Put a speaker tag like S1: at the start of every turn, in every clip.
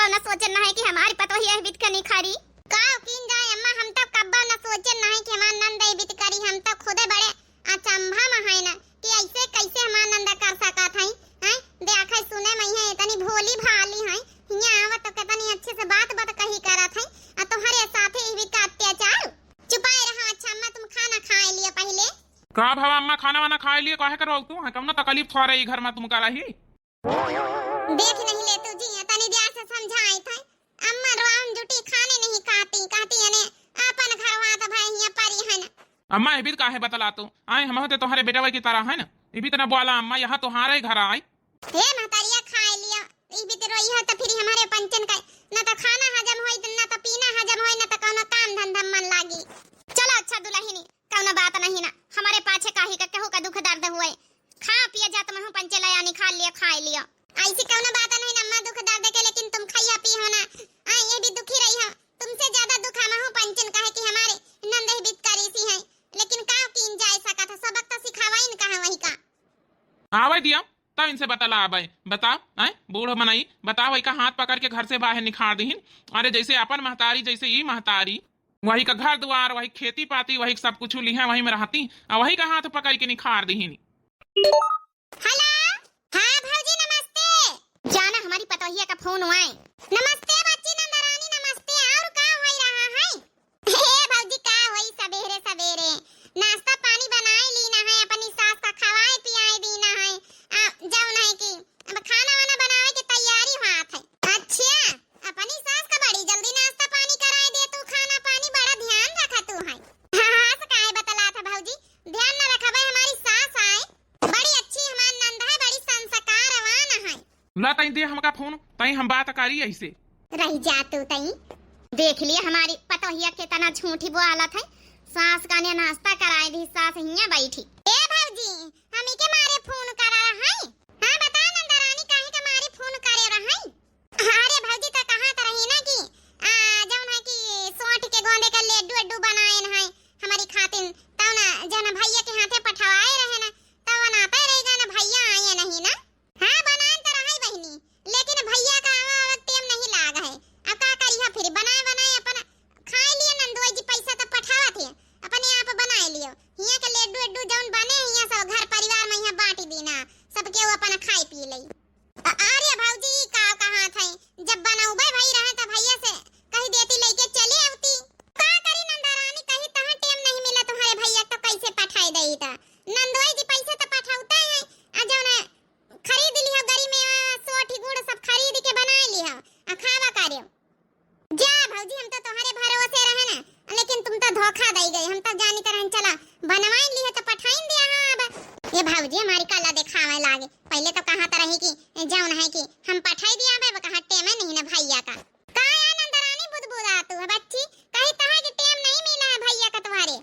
S1: कब्बा न सोचन नहीं कि हमारी पतोही है बित कनी खारी का किन जाए अम्मा। हम तो कब्बा न सोचन नहीं कि हमार नंद है बित करी। हम तो खुदे बड़े अचंभा में है ना कि ऐसे कैसे हमार नंद कर सकत है। हैं देखे सुने में है इतनी भोली भाली है। हिया आवत तो कितनी अच्छे से बात कही करत है आ तुम्हारे साथे ही का अत्याचार। चुपाए रहा। अच्छा अम्मा तुम खाना खाए लिए पहले
S2: का भावा अम्मा खाना वाना खाए लिए काहे करो तू है कम ना तकलीफ थो रही घर में तुम का रही
S1: देख नहीं ले तू जी तनी ध्यान से समझाई थे। अम्मा रोम जुटी खाने नहीं खाती कहती है अपन घरवा तो भाई हिया परी है ना।
S2: अम्मा ये भी काहे बतला तू आए हम होते तुम्हारे बेटा की तरह है ना ये भी तना बोला अम्मा यहाँ तुम्हारे घर आई
S1: हे महतारिया खाए लिया ई भी तो रोई है तो फिर हमारे पंचन का ना तो खाना हजम होई ना तो पीना हजम होई ना तो कोनो काम धंधा मन लागी। चलो अच्छा दुल्हनी कोनो बात नहीं ना हमारे पाछे काहे का कहू का दुख दर्द हुए खा पिया जा तुम पंचे लाया निकाल लिया खाए लिया ऐसी कोनो बात नहीं ना। अम्मा दुख दर्द के लेकिन तुम खाया पी हो ना आ ये भी दुखी रही हो। तुमसे ज्यादा दुख हम हो पंचन काहे कि हमारे नंद ही बीत करी सी है लेकिन का किन जाए सका था सबक तो सिखावाई न कहा वही का
S2: आवे दिया तब इनसे बतला आवे बताओ आए बूढ़ो मनाई बताओ वही का हाथ पकड़ के घर से बाहर निखार दीन। अरे जैसे अपन महतारी जैसे ई महतारी वही का घर द्वार वही खेती पाती वही सब कुछ ली है वही में रहती और वही का हाथ पकड़ के निखार दीन।
S1: हेलो हां भौजी नमस्ते। जाना हमारी पतोहिया का फोन हुआ है। नमस्ते बच्ची नंदरानी नमस्ते। और का होई रहा है हे भौजी का होई सवेरे सवेरे नाश्ता पानी बनाए लीना है अपनी सास का खवाए पियाए दीना है जाओ नहीं कि अब खाना वाना बनावे की तैयारी हाथ है। अच्छा अपनी सास का बड़ी जल्दी नाश्ता पानी कराए दे तू खाना पानी बड़ा ध्यान रखा तू है। हां से काहे बतला था भौजी ध्यान न रखबे हमारी सास आए बड़ी अच्छी हमार नंद है बड़ी संस्कारवान है।
S2: ला तई दे हमका फोन तई हम बात करी ऐसे
S1: रही जा तू तई देख लिया हमारी पतोहिया के तना झूठी बोला था। सास का ने नाश्ता कराए दी सास हिया बैठी। ए भौजी हमी के मारे फोन करा रहा है। हां बता नंदरानी काहे के मारे फोन करे रहा है। अरे भौजी तो कहा त रही ना कि जौन है कि सोंठ के गोंदे का लड्डू अड्डू बनाएन है हमारी खातिन तौ ना जना भैया के हाथे पठवाए रहे ना तौ बनाते रहेगा ना भैया आए नहीं ना। हां बनान त रही बहनी लेकिन भैया का टाइम नहीं लाग है। अब का करिया फिर बनाए बनाए अपन खाए लिए नंदोई जी पैसा तो पठावा थे अपने आप बनाए लियो हिया के लड्डू अड्डू जौन बने हिया सब घर परिवार में हिया बांट देना सबके वो अपन खाई पी ले। अरे भौजी का कहां थे जब बनाऊबे भाई रहे त भैया से कही देती लेके चले आवती का करी नंदरानी कही तहां टाइम नहीं मिला तुम्हारे भैया तो कैसे पठाई देई त नंदोई जी पैसे तो पठाउता है आ जौन खरीद लियो गरी में सोठी गुड़ सब खरीद के बनाए लियो आ खावा करियो। जा भौजी हम तो तुम्हारे भरोसे रहे ना लेकिन तुम तो धोखा दई गई। हम तो जानी तरह चला बनवाई ली है तो पठाइन दिया। हां अब ये भौजी हमारी कला दिखावे लागे पहले तो कहा त रही कि जौन है कि हम पठाई दिया बे कहा टेम नहीं ना भैया का का या नंदरानी बुदबुदा तू है बच्ची कहीं तहां के टेम नहीं मिला है भैया का तुम्हारे।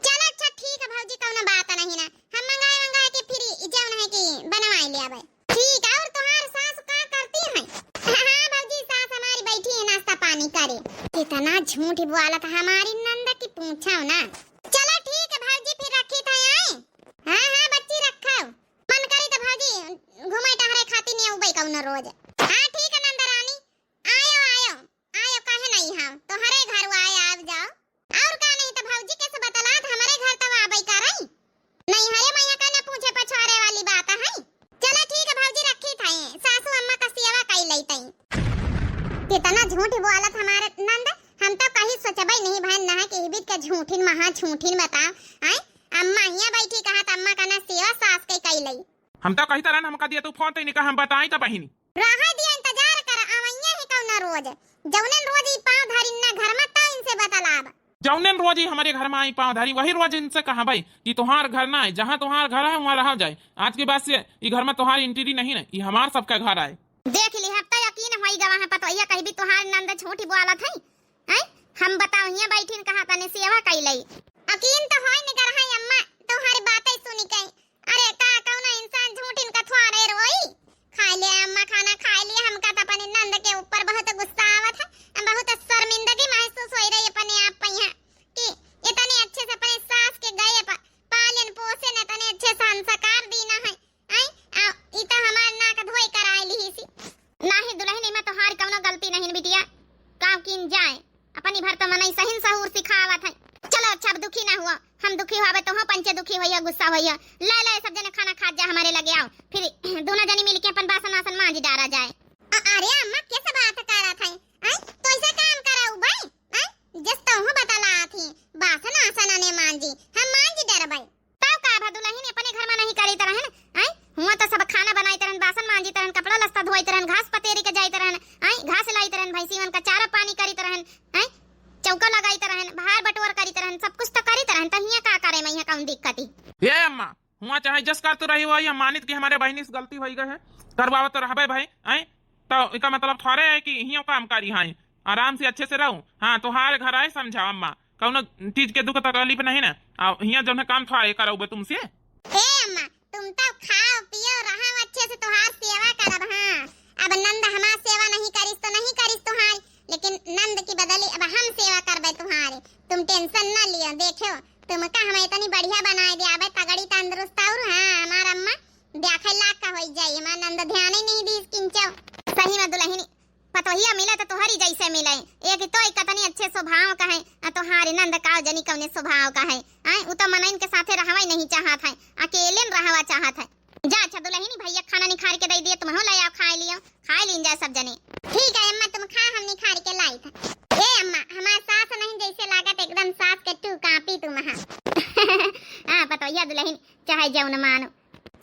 S1: चलो अच्छा ठीक है भौजी कोनो बात नहीं ना हम मंगाए के फिर जौन है कि बनवाई लिया बे ठीक है। और तुम्हार सास का करती है। हां भौजी सास हमारी बैठी है नाश्ता पानी करे कितना झूठ बोला था हमारी नंद की पूछो ना। चलो ठीक है भौजी फिर रखी था आए। हां हां बच्ची रखो मन करी तो भौजी घुमाई टहरे खाती नहीं उबई कौन रोज। हां ठीक है नंदरानी आयो आयो आयो काहे नहीं हम तोहरे घर आए आव जाओ और का नहीं तो भौजी कैसे बतला हमारे घर तो आबई करई नहीं हरे मैया का ना पूछे पछारे वाली बात है। चलो ठीक है भौजी रखी था सासू अम्मा का सेवा कई लईतई कितना झूठ बोलत हमारे नंद हम तो कहीं सोचबई नहीं बहन ना कि बीत के झूठिन महा झूठिन बता हैं अम्मा हिया बैठी कहा त अम्मा का ना सेवा सास के कई लई
S2: हम तो कही तरह हमका दिया तू फोन तई निका हम बताई त बहिनी
S1: रहा दिया इंतजार कर आवैया है कौन रोज जौनन रोज ई पांव धरिन ना घर में त इनसे बतलाब
S2: जौनन रोज ही हमारे घर में आई पाँव धरी वही रोज इनसे कहा भाई कि तुम्हार घर ना है जहाँ तुम्हार घर है वहाँ रह जाए आज के बाद से ये घर में तुम्हारी एंट्री नहीं है ये हमार सबका घर आए।
S1: देख ली हफ्ता यकीन होई गवा है पतोहिया कहीं भी तुम्हार नंद छोटी बोला था हैं हम बताओ हिया बैठीन कहा तने सेवा कई लई यकीन तो होई न कर है अम्मा तुम्हारी बातें सुनी कई। अरे का कौन इंसान झूठिन का थवारे रोई खा ले अम्मा खाना खा लिया हमका तो अपने नंद के ऊपर बहुत गुस्सा आवत है बहुत शर्मिंदगी महसूस होई रही अपने आप पे यहाँ कि इतने अच्छे से अपने सास के गए पालन पोषण इतने अच्छे संस्कार दीना है आई इता हमार नाक धोई कराई ली सी नाही दुल्हनी में तोहार कौनो गलती पंचे दुखी होइया गुस्सा होइया। ले ले सब जने खाना खा जा, हमारे लगे आओ, फिर दोनों जनी मिलके अपन बासन वासन मांज डारा जाए। अरे अम्मा कैसे बात करत है? तो ऐसे काम कराऊ भाई, जस तो हूं बताला थी बासन आसन ने मांजी, हम मांज डर भाई। तब का भदुलही ने अपने घर में नहीं करी तरहन, हुआ तो सब खाना बनाई तरहन, बासन मांजी तरहन, कपड़ा लस्ता धोई तरहन, घास पतेरी के जाई तरहन, घास लाई तरहन, भैंसीवन का चारा पानी करी तरहन, चौका लगाई तरहन, बाहर बटोर करी तरहन, सब कुछ तो करी तरहन। त हिया का करे, मैं कौन दिक्कती?
S2: ये अम्मा हुआ चाहे जस कर तो रही हो, या मानित की हमारे बहनी से गलती होई गई है, करवावा तो रहबे भाई। तो इसका मतलब थोड़े है कि हियो काम करी हाई, आराम से अच्छे से रहूं। हाँ तोहार घर आए समझा अम्मा, कौनो चीज के दुख तकलीफ नहीं ना, हिया जो है काम थोड़े करोगे तुमसे।
S1: ए अम्मा तुम तो खाओ पियो रहो अच्छे से, तोहार सेवा करब। हां अब नंद हमार सेवा नहीं करिस तो नहीं करिस तुम्हारी, लेकिन नंद की बदली अब हम सेवा करबे तुम्हारी। तुम टेंशन ना लियो, देखो तुमका हम इतनी बढ़िया बनाए दे आबे, तगड़ी तंदुरुस्त और। हां हमार अम्मा देखे लाख का होई जाई, हमार नंद ध्यान ही नहीं दी किंचो। सही में दुल्हनी पतोहिया मिले तो तोहरी जैसे मिले, एक तो कितनी अच्छे स्वभाव का है, तोहारी नंद का जनी कौने स्वभाव का है। उ तो मनइन के साथे रहवाई नहीं चाहत है, अकेले रहवा चाहत है। जा अच्छा दुल्हनी भैया खाना निखार के दे दिए, तुम हो ले आओ, खाए लीन जाए सब जने। ठीक है अम्मा तुम खा, हम निखार के लाई था। ए अम्मा हमार सास नहीं जैसे लागत, एकदम सास के टू कापी तुम। हां पतोहिया दुल्हनी चाहे जाओ न मानो।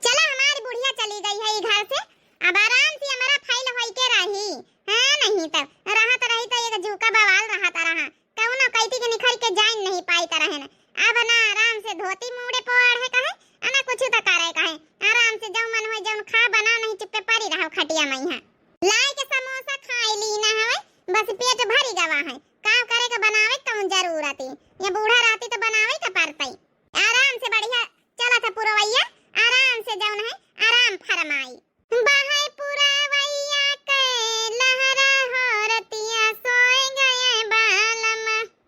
S1: चलो हमारी बुढ़िया चली गई है घर से, अब आराम से हमारा फाइल होई के रही। हां नहीं तब रहत रही तो एक झूका बवाल रहता रहा, कौनो कैती के निखर के जान नहीं पाई तरह न। अब ना आराम से धोती मुड़े पड़ है कहे, ना कुछ तो करे कहे, आराम से जाओ मन होय जाओ खा, बना नहीं चुपे पड़ी रहो खटिया में। यहां लाई के समोसा खाई ली ना है, बस पेट भरी गवा है, काम करे के बनावे कौन जरूरत है, ये बूढ़ा राती तो बनावे के पड़तई। आराम से बढ़िया चला था पुरवैया, आराम से जाओ है आराम फरमाई। बाहर पुरवैया के लहरा होरतिया सोए गए बालम,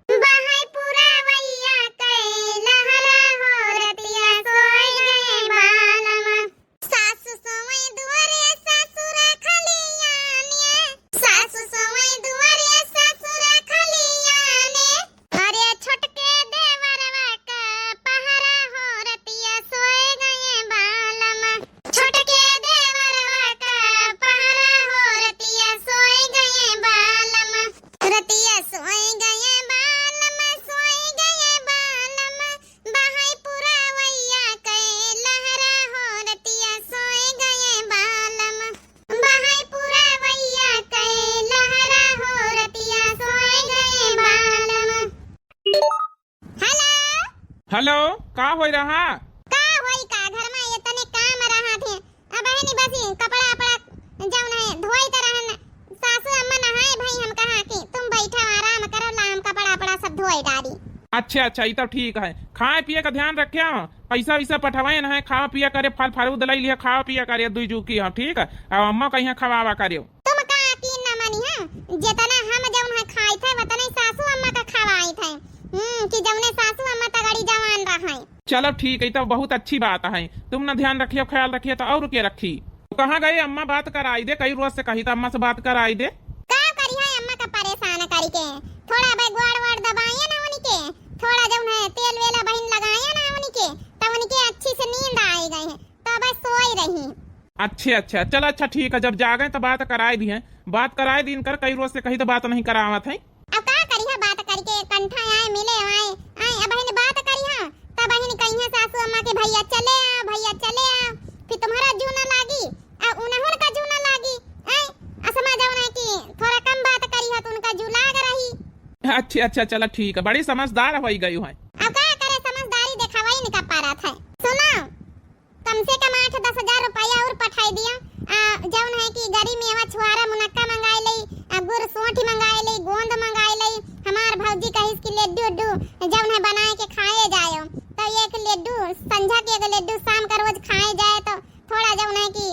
S1: बाहर पुरवैया के लहरा होरतिया सोए गए बालम। सासु सोए दुआरे ससुर खलियाने, सासु सोए दुआरे ससुर खलियाने, अरे छोटके देवरवा का पहरा होरतिया सोए गए बालम, छोटके देवरवा का पहरा होरतिया सोए गए बालम, रतिया सोए गए बालम, सोए गए बालम, बाहर पुरवैया के लहरा होरतिया सोए गए बालम, बाहर पुरवैया के लहरा होरतिया सोए गए बालम। हेलो
S2: हेलो का हो रहा?
S1: का होई का घर में इतने काम रहा थे, अब है नहीं बस कपड़ा अपड़ा जाऊन है धोई तरहन, सासू अम्मा नहाए भाई, हम कहा कि तुम बैठो आराम करो, लाम कपड़ा अपड़ा सब धोई डाली।
S2: अच्छा अच्छा ये तो ठीक है, खाए पिए का ध्यान रखे, पैसा वैसा पठवाए ना है, खावा पिया करे, फल फारूद लाई लिया खावा पिया करे, दुई जुकी हो ठीक है, अब अम्मा कहीं खवावा करियो।
S1: तुम का यकीन ना मानी हां, जितना हम जाऊन है खाई थे उतना सासू अम्मा का खवाई थे, कि जौने सासू अम्मा तगड़ी जवान रहे।
S2: चलो ठीक है, तो बहुत अच्छी बात है, तुम ना ध्यान रखियो ख्याल रखिए, तो और के रखी। कहाँ गए अम्मा? बात कराई दे, कई रोज से कही तो अम्मा से बात कराई दे।
S1: का करी है अम्मा का परेशान करी के, थोड़ा बे गोड़ दबाइए ना उनके, थोड़ा जौन है तेल वेला बहिन लगाया ना उनके, तब उनके अच्छी से नींद आई गई है, तो बस सोई रही।
S2: अच्छे अच्छा चलो अच्छा ठीक है, जब जागे तो बात कराए दी है, बात कराए दिन कर, कई रोज से कही तो बात नहीं करावत है।
S1: अब का करी है बात करके कंठा आए मिले आए अब बहन बात करी है, तब बहन कही है सासू अम्मा के भैया चले आ, भैया चले आ, फिर तुम्हारा जू ना लागी और उन्होंने का जू ना लागी, असमा जाओ ना कि थोड़ा कम बात करी है तो उनका जू लाग रही।
S2: अच्छा अच्छा चलो ठीक है, बड़ी समझदार हो गई है।
S1: अब का करे समझदारी दिखावा ही निका पा रहा था। सुनो कम से कम 8-10 हजार रुपया और पठाई दिया, जौन है कि गरी मेवा छुआरा मुनक्का मंगाए लई, गुड़ सोंठी मंगाए लई, गोंद मंगाए लई, हमार भौजी कहिस कि लड्डू जौन है बनाए के खाए जायो, तो एक लड्डू संझा के एक लड्डू शाम का रोज खाए जाए तो थोड़ा जौन है कि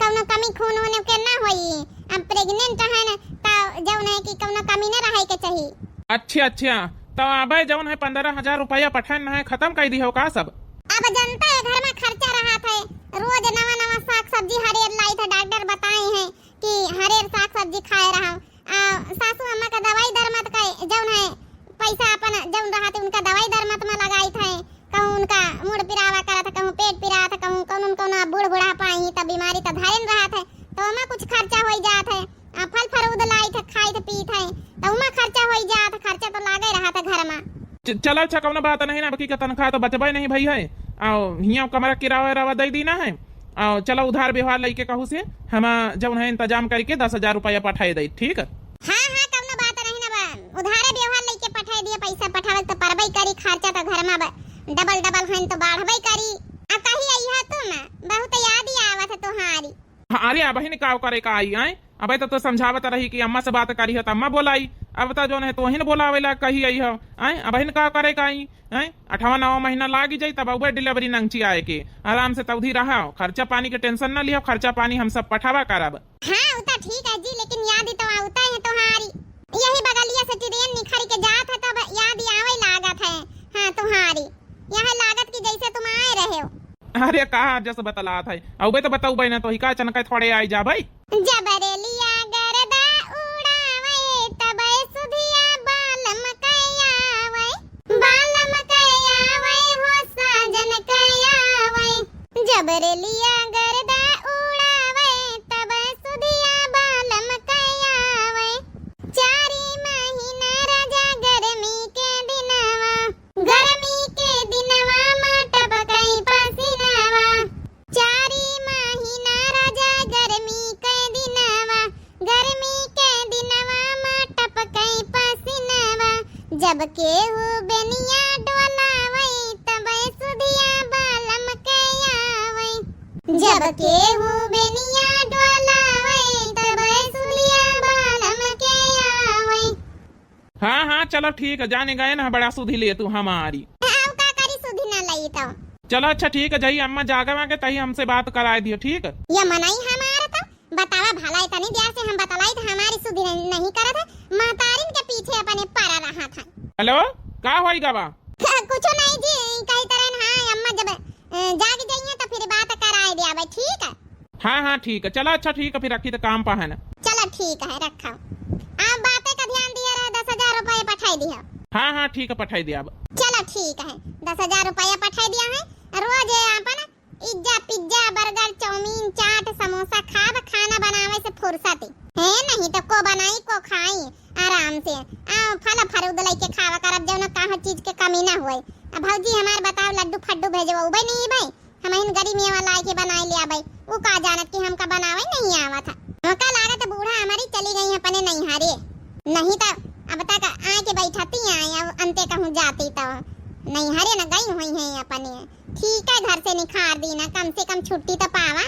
S1: कौनो कमी खून होने के ना होई, अब प्रेग्नेंट है ना तो जौन है कि कौनो कमी ना रहे के चाहिए।
S2: अच्छा अच्छा तो अब जौन है 15,000 रुपया पठान है, खत्म कर दी हो का सब?
S1: अब जनता है घर में खर्चा रहा था, रोज नवा नवा साग सब्जी हरेर लाई था, डॉक्टर बताए हैं कि हरेर साग सब्जी खाए रहा, सासू अम्मा का दवाई दरमत का जौन है पैसा अपन जौन रहा थे उनका दवाई दरमत में लगाई थे, कहूँ उनका मुड़ पिरावा करा था, कहूँ पेट पिरा था, कहूँ कौन बूढ़ बूढ़ा पाई तब बीमारी तो धारन रहा था, तो उमा कुछ खर्चा हो जात है। फल फरूद लाई थे, खाई थे, पी थे, तो उमा खर्चा हो जात, खर्चा तो लागे रहा था घर में।
S2: चलो अच्छा कौन बात नहीं ना, बाकी का तनख्वाह तो बचबे नहीं भाई है। हिया कमरा किराया रवा दे दी ना है। चलो उधार व्यवहार लेके कहूँ से हम जब है इंतजाम करके 10,000 रुपया पठाई दे, ठीक है।
S1: हाँ हाँ कौन बात नहीं ना, उधार व्यवहार लेके पठाई दिया, पैसा पठावल तो परबई करी, खर्चा तो घर में डबल है तो बाढ़बई करी। अब कही आई है तुम, बहुत याद ही आवत है तुम्हारी।
S2: अरे अब ही का करे का आई आए, अब तो समझावत रही कि अम्मा से बात करी है तो अम्मा बोलाई, अब तो जो है तो ही बोलावेला कही आई हो। अब ही का करे का आई 8वां-9वां महीना लागी जाई, तब अब डिलीवरी नंगची आए के आराम से तवधी रहा, खर्चा पानी के टेंशन ना लियो, खर्चा पानी हम सब पठावा करब।
S1: हाँ उता ठीक है जी, लेकिन याद ही तो आवता है तुम्हारी, यही बगलिया से ट्रेन निखर के जात है तब याद ही आवे लागत है। हाँ तुम्हारी यहाँ लागत की जैसे तुम आए रहे हो।
S2: अरे कहा जैसे बतलात है, अब तो बताऊ भाई ना, तो ही का चनका थोड़े आई जा भाई।
S1: जबरेलिया गरदा उड़ावे तब सुधिया बालम कयावे, बालम कयावे हो साजन कयावे। जबरेलिया गरदा उड़ावे तब सुधिया बालम कयावे, 4 महीना राजा गर्मी के दिनवा, गर्मी के दिनवा माटब कई पसीनावा। 4 महीना राजा गर्मी के दिनवा, गर्मी के दिनवा माटप कई पसीनावा। जब केहू बेनिया डोलावे तब सुधिया बालम कयावे, जब केहू बेनिया डोलावे तब सुधिया बालम कयावे।
S2: हाँ हाँ चलो ठीक है, जाने गए ना बड़ा सुधी ले तू हमारी।
S1: अब का करी सुधी ना लई तो
S2: चलो अच्छा ठीक है, जाइए अम्मा जागे वागे तही हमसे बात कराए दियो, ठीक है।
S1: ये मनाई हमारा तो बतावा भला इतनी देर से हम बतलाई था, हमारी सुधी नहीं करा था, महतारिन के पीछे अपने पड़ा रहा था।
S2: हेलो का होई गवा?
S1: कुछ नहीं जी, कई तरह हाँ अम्मा जब जाग जाइए तो फिर बात कराए दिया भाई, ठीक है।
S2: हाँ ठीक है, चलो अच्छा ठीक है, फिर रखी तो काम पा है ना।
S1: चलो ठीक है रखो, आप बातें का ध्यान दिया रहा, 10,000 रुपया पठाई दिया।
S2: हाँ ठीक है, पठाई दिया अब।
S1: चलो ठीक है, 10,000 रुपया पठाई दिया है। रोज अपन Itza pizza burger chowmein chaat samosa खाब, खाना बनावे से फुर्सत है नहीं तो को बनाई को खाई आराम से। फल फरूद लेके खावा करब, जौन कहाँ चीज के कमी ना होए। अब भौजी हमार बताओ लड्डू फड्डू भेजो भाई, नहीं भाई हम इन गरीब में वाला के बनाई लिया भाई, वो का जानत कि हमका बनावे नहीं आवा था। मौका लागत बूढ़ा हमारी चली गई अपने नहीं हारे, नहीं तो अब तक आए के बैठती आए, अब अंते कहूँ जाती तो नहीं हरे न गई हुई है अपने। ठीक है घर से निखार दी ना, कम से कम छुट्टी तो पावा।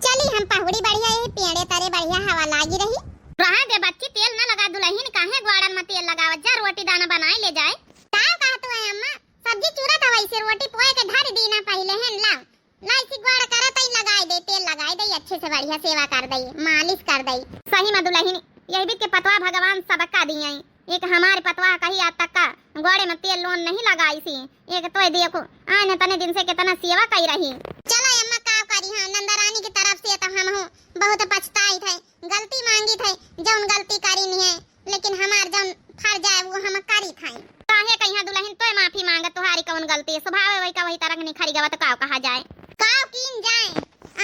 S1: चली हम पहुड़ी बढ़िया है, पेड़े तरे बढ़िया हवा लागी रही। रहा दे बच्ची तेल न लगा, दुल्हन काहे ग्वाड़न में तेल लगावत जा, रोटी दाना बनाए ले जाए। का कहत है अम्मा, सब्जी चूरा था वैसे रोटी पोए के धर दी ना पहले है, लाओ लाइसी ग्वाड़ा करत ही लगाई दे, तेल लगाई दे, अच्छे से बढ़िया सेवा कर दई, मालिश कर दई। सही में दुल्हन यही बीच के पतवा भगवान सबका दिए, एक हमारे पतवा कही आज तक का गोड़े में तेल लोन नहीं लगाई सी, एक तो देखो आने तने दिन से कितना सेवा कर रही। चलो अम्मा का करी, हाँ नंदरानी की तरफ से तो हम हो बहुत पछताई थे, गलती मांगी थे, जौन गलती करी नहीं है, लेकिन हमार जौन फर्ज है वो हम करी थे। काहे कहिया दुल्हन तोय माफी मांगत, तुम्हारी कौन गलती है, स्वभाव है वही का वही तरह नहीं खरी गवा तो काव कहा जाए, काव कीन जाए।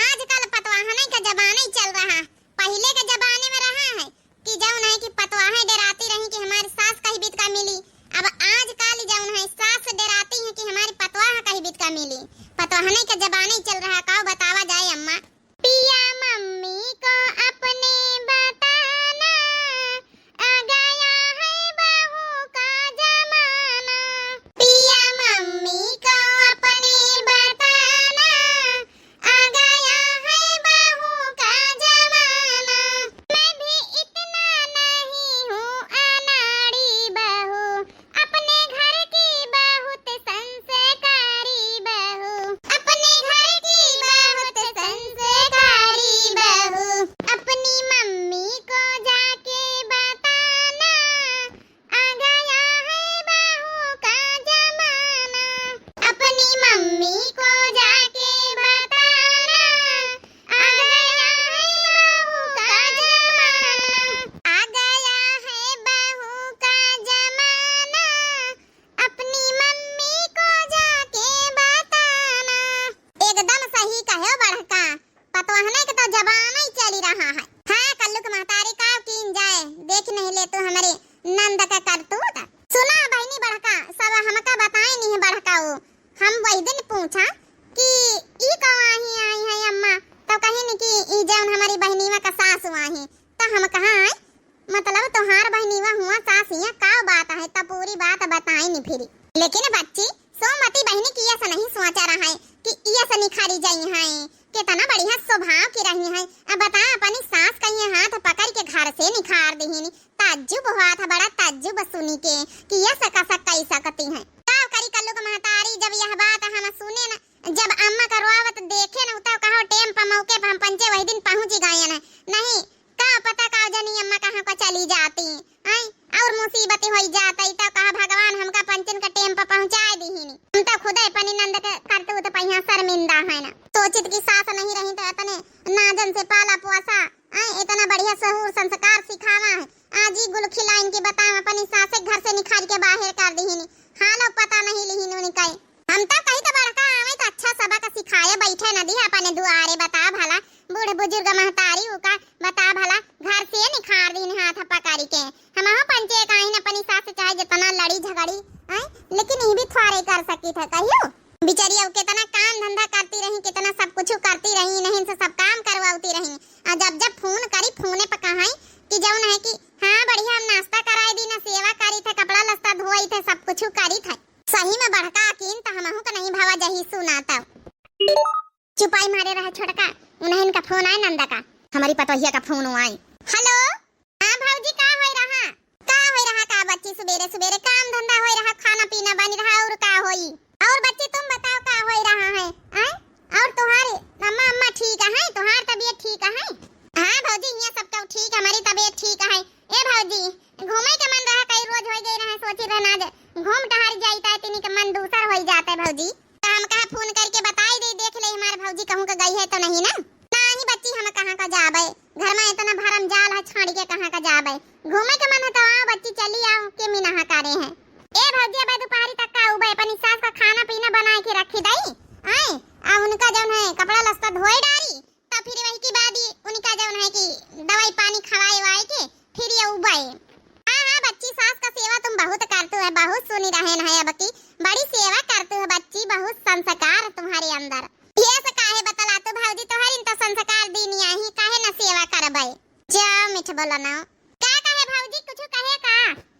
S1: आजकल पतवाहने का जमाना ही चल रहा, पहले के जमाने में रहा है कि जौन है कि पतवाहे डराती रही कि हमारी सास कहीं बीत का मिली। अब आजकल जौन है सास डराती है कि हमारी पतवाह कहीं बीत का मिली, पतवाहने का जमाना ही चल रहा। काव बतावा जाए अम्मा। पिया मम्मी को अपने बताना, आ गया है बहू का जमाना। पिया मम्मी को अपने बताना, आ गया है बहू का जमाना। मैं भी इतना नहीं हूँ अनाड़ी बहू, अपने घर की बहुत संस्कारी बहू, अपने घर की बहुत गवहने के तो जबाना ही चली रहा है। हाँ कल्लू के महतारी का कीन जाए, देख नहीं ले तो हमारे नंद का करतूत। सुना बहनी बड़का सब हमका बताए नहीं बड़का वो। हम वही दिन पूछा कि ई कवाही आई है अम्मा, तो कहे न कि ई जौन हमारी बहनीवा का सास हुआ है। तो हम कहा है मतलब तोहार बहनीवा हुआ सास हिया का बात है, तो पूरी बात बताई नहीं फिरी। लेकिन बच्ची सोमती बहनी की ऐसा नहीं सोचा रहा है कि ये से निखारी जाई है, कितना बढ़िया स्वभाव की रही है। अब बता अपनी सास कहीं हाथ पकड़ के घर से निखार दीहिनी, ताज्जुब हुआ था, बड़ा ताज्जुब सुनी के कि ये सका कई सकती है। ताव करी कल्लू के महतारी जब यह बात हम सुने ना, जब अम्मा करवावत देखे न तो कहो टेम पर मौके पर हम पंचे वही दिन पहुंच गए न, नहीं का पता का जनी अम्मा कहां को चली जाती है और मुसीबत हो जाती, तो कहा भगवान हमका पंचन का टेम पर पहुंचाए दीहिनी। हम तो खुद अपनी नंद के करतूत पे यहाँ शर्मिंदा है ना। सोचित की सास नहीं रही तो इतने नाजन से पाला पोसा इतना बढ़िया सहूर संस्कार सिखावा है, आज ही गुल खिलाइन के बताओ अपनी सास घर से निखार के बाहर कर दीहिनी। हालो पता नहीं लिहिन उनका हम तो कही तो बड़का आवे तो अच्छा सबक सिखाए बैठे न दी अपने दुआरे। बता भला बूढ़ बुजुर्ग महतारी का बता भला घर से निखार दिन हाथ पकड़ी के हम पंचे काहे न अपनी सास चाहे जितना लड़ी झगड़ी लेकिन ये भी थोड़े कर सकी थे कहियो। बिचारी कितना काम धंधा करती रही, कितना सब कुछ करती रही, नहीं से सब काम करवाती रही। जब जब फोन करी फोने पर कहा कि जौन है कि हाँ बढ़िया हम नाश्ता कराई दी न, सेवा करी थे, कपड़ा लत्ता धोई थे, सब कुछ करी थे। सही में बड़का कीन तो हमहू का नहीं भावा जही सुनाता। चुपाई मारे रहा छोटका, उन्हें इनका फोन आया नंदा का, हमारी पतोहिया का फोन आई। हेलो हां भौजी का होई रहा का बच्ची सवेरे सवेरे काम धंधा होई रहा, खाना पीना बन रहा और का होई। और बच्ची तुम बताओ का होई रहा है और तुम्हारी अम्मा अम्मा ठीक है, तुम्हारी तबीयत ठीक है? हां भौजी यहाँ सब तो ठीक, हमारी तबीयत ठीक है। ए भौजी घूमे के मन रहा कई रोज होई गई रहा, सोची रहना जे घूम टहर जाईता है तिनी के मन दूसर होई जाता है भौजी। तो हम कहा फोन करके बताई दे, देख ले हमारे भौजी कहूं का गई है तो नहीं ना। नहीं बच्ची हम कहां का जाबे, घर में इतना भरम जाल है छाड़ के कहां का जाबे। घूमे के मन है तो आओ बच्ची चली आओ के मीना करे हैं। ए भौजी अब दोपहरी तक का उबे अपनी सास का खाना पीना बना के रखी दई आ उनका जौन है कपड़ा लत्ता धोए डारी, तो फिर वही की बाद उनका जौन है कि दवाई पानी खवाए वाए के फिर ये उबे। हां बच्ची सास का सेवा तुम बहुत करते हो, बहुत सुनी रहे न है अब की बड़ी सेवा करते हो बच्ची, बहुत संस्कार तुम्हारे अंदर। ये से काहे बतला तो भौजी तोहरी तो संस्कार दीनी ही काहे न सेवा करबै। जा मिठ बोला ना का कहे भौजी कुछ कहे का?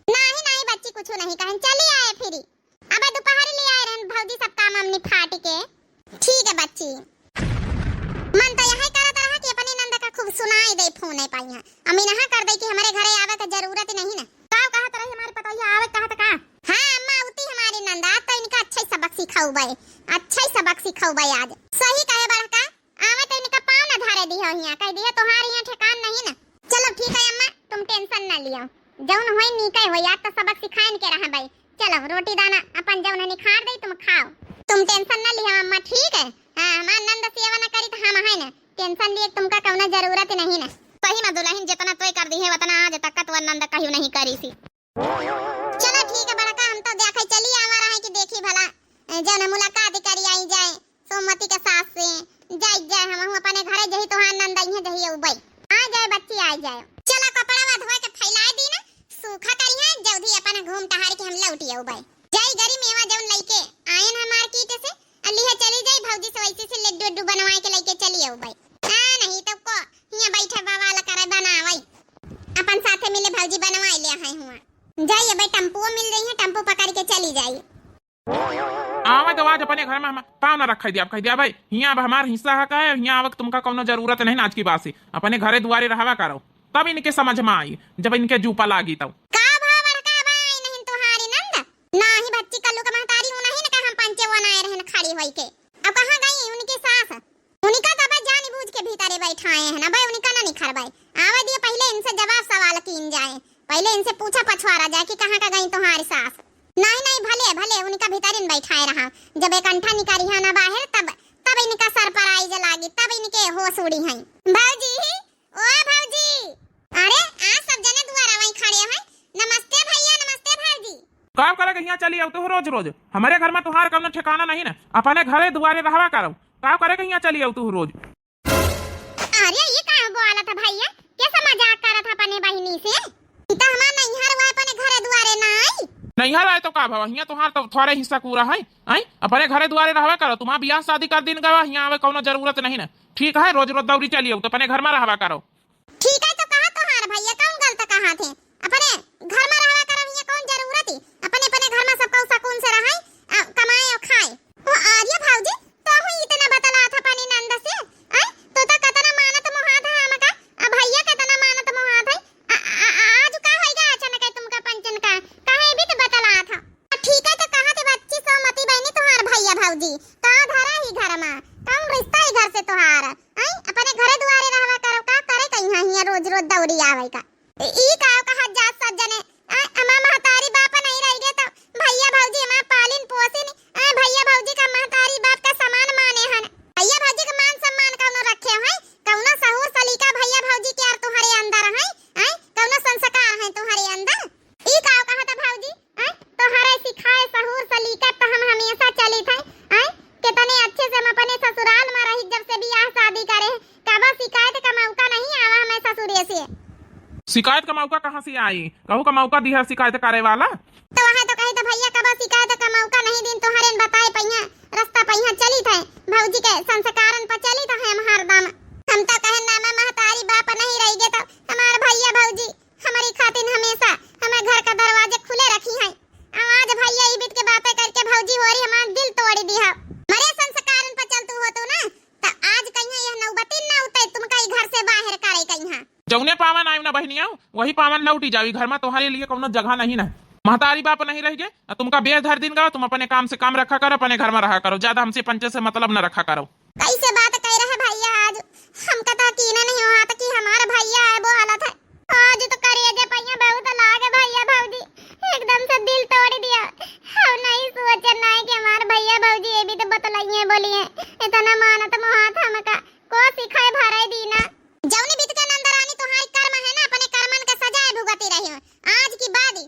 S1: नहीं बच्ची कुछ नहीं कहे, चली आए फिर अब दोपहर ले आए रहन भौजी सब काम हम निपट के। ठीक है बच्ची मन तो यही करत रहा कि अपनी नंद का खूब सुनाई दे फोन नहीं पाई है, अम्मी नहा कर दे कि हमारे घरे आवे का जरूरत नहीं ना। का कहत रही हमारे पतोहिया आवे कहत का? हां अम्मा उती हमारी नंदा तो इनका अच्छा ही सबक सिखाऊ बे, अच्छा ही सबक सिखाऊ बे आज। सही कहे बड़का आवे तो इनका पाँव न धारे दी हो हिया कह दिया तोहार यहाँ ठिकान नहीं ना। चलो ठीक है अम्मा तुम टेंशन ना लियो, जौन होई नीके होई आज तो सबक सिखाइन के रहा भाई। चलो रोटी दाना अपन जौन है निखार दे तुम खाओ, तुम टेंशन ना लियो अम्मा ठीक है। हां हमार नंद सेवा न करी तो हम है ना, टेंशन लिए तुमका कौनो जरूरत नहीं ना। सही में दुल्हन जितना तोय कर दी है उतना आज तक तो नंद कहियो नहीं करी सी। चलो ठीक है बड़का हम तो देखे चली आवा रहा है कि देखी भला जौन मुलाकात करी आई जाए सोमती के सास से जाए हम अपने घरे जही तोहार नंद आई है जही उबई आ जाए बच्ची आ जाए। चलो कपड़ा धोए के फैला दी ना सूखा करी है जल्दी अपन घूम टहर के हम लौटी उबई जाई गरी मेवा जौन लइके आयन है मार्केट से अली है चली जाई भौजी से वैसे से लड्डू बनवाए के लेके चली उबई। हां नहीं तो को हिया बैठे बावाला करे बनावई अपन साथे मिले भौजी बनवाई ले है हुआ जाइए भाई टेम्पो मिल रही है, टेम्पो पकड़ के चली जाइए।
S2: आवा तो आज अपने घर में हम पाँव न रख दिया कह दिया भाई हिया अब हमार हिस्सा है का है, हिया आवक तुमका कोनो जरूरत नहीं ना आज की बात से, अपने घरे दुआरे रहवा करो तब इनके समझ में आई जब इनके जूपा लागी तब।
S1: का भावर का भाई नहीं तुम्हारी नंद नाही बच्ची कल्लू का महतारी हूं नहीं ना हम पंचे बनाए रहन खड़ी होई के। अब कहां गई उनकी सास, उनका दबा जानी बूझ के भीतरे बैठाए हैं ना भाई, उनका ना निखर भाई आवा दिए पहले इनसे जवाब सवाल कीन जाए, पहले इनसे पूछा पछवारा जाए कि कहां का गई तुम्हारी सास। नहीं भले भले उनका भीतर इन बैठाए रहा, जब एक अंठा निकारी है ना बाहर तब इनका सर पर आई जलागी तब इनके होश उड़ी हैं। भौजी ओ भौजी अरे आज सब जने दुआरा वहीं खड़े हैं। नमस्ते भैया नमस्ते भौजी।
S2: का करे यहाँ चली आओ तो रोज रोज हमारे घर में तुहार कौनो ठिकाना नहीं ना, अपने घरे दुआरे रहवा करो का करे यहाँ चली आओ तू रोज।
S1: अरे ये कहाँ बोला था भैया, कैसा मजाक कर रहा था अपने बहिनी से? ई तो हमार नैहर हुआ अपने घरे दुआरे ना आई।
S2: नैहर आए तो का भवा, हियां तोहार तो थोड़े हिस्सा पूरा है। आई अपने घरे दुआरे रहवा करो, तुम्हारा बियाह शादी कर दिन गवा, हियां आवे कोनो जरूरत नहीं ना। ठीक है, रोज रोज दौड़ी चलिए तो अपने घर में रहवा करो।
S1: ठीक है तो कहा तोहार भैया कौन गलत कहा थे? अपने घर में रहवा करो, हियां कौन जरूरत है? अपने अपने घर में सबको सुकून से रहे, कमाए और खाए। ओ आर्य भाऊजी तो हूं इतना बतला था पानी नंद से। आई तो कतना मानत मोहात है हमका, अब भैया कतना मानत मोहात है। आज का होएगा अचानक तुमका पंचन का काहे भी तो बतला था। ठीक है तो कहा थे बच्ची सोमती बहनी तोहार भैया भाऊजी का धरा ही घर में कौन रिश्ता ही घर से तोहार। आई अपने घरे दुआरे रहवा करो, का करे कहिया हियां रोज रोज दौड़ी आवे का। ई का कहा जात सज्जने अमा महतारी बाप नहीं रह गए तो भैया भाऊजी हमार पालिन पोसिन भैया भाऊजी का महतारी बाप का समान माने हन। भैया भाऊजी का मान सम्मान कौनो रखे है, कौनो सहूर सलीका भैया भाऊजी के यार तुम्हारे अंदर है। आई कौनो संस्कार है तुम्हारे अंदर। ई का कहा था भाऊजी तोहरे सिखाए सहूर सलीका तो हम हमेशा चली थे। आई कितने अच्छे से हम अपने ससुराल में रही, जब से बियाह शादी करे कबा शिकायत का मौका नहीं आवा हमें ससुरे से।
S2: शिकायत का मौका कहाँ से आई? कहू का मौका दी है शिकायत करे वाला?
S1: तो वहां तो कही तो भैया कबा शिकायत का मौका नहीं दिन तोहरे बताए पहिया रास्ता पहिया चली थे भौजी के संस्कारन पर चली थे हम हरदम। हम तो कहे नामा महतारी बाप नहीं रह गए तो हमार भैया भौजी हमारी खातिर हमेशा हमें घर का दरवाजे खुले रखी है। आज भैया ई बीत के बातें करके भौजी होरी हमार दिल तोड़ दिया। मरे संस्कारन पर चलतू हो तो ना तो आज कहिया यह नौबती ना उतरे तुम कहीं घर से बाहर करे कहिया।
S2: जौने पावन आयु ना बहनिया वही पावन लौटी जावी, घर में तुम्हारे लिए कोनो जगह नहीं ना। महतारी बाप नहीं रह गए, तुमका बेर धर दिन गो, तुम अपने काम से काम रखा करो, अपने घर में रहा करो, ज्यादा हमसे पंचे से मतलब न रखा करो।
S1: कैसे बात कह रहे भैया, आज हमका तो यकीन नहीं हुआ था कि हमारा भैया है वो हालत है। आज तो करेजे पहिया बहुत लागे भैया भौजी एकदम से दिल तोड़ दिया। हम नहीं सोचे नहीं कि हमारे भैया भौजी ये भी तो बतलाइए बोलिए इतना मानत मोहात हमका को सिखाए भराई दी ना। जौनी बीत के नंदरानी तुम्हारी कर्म है ना, अपने कर्मन का सजाए भुगती रही हो। आज की बात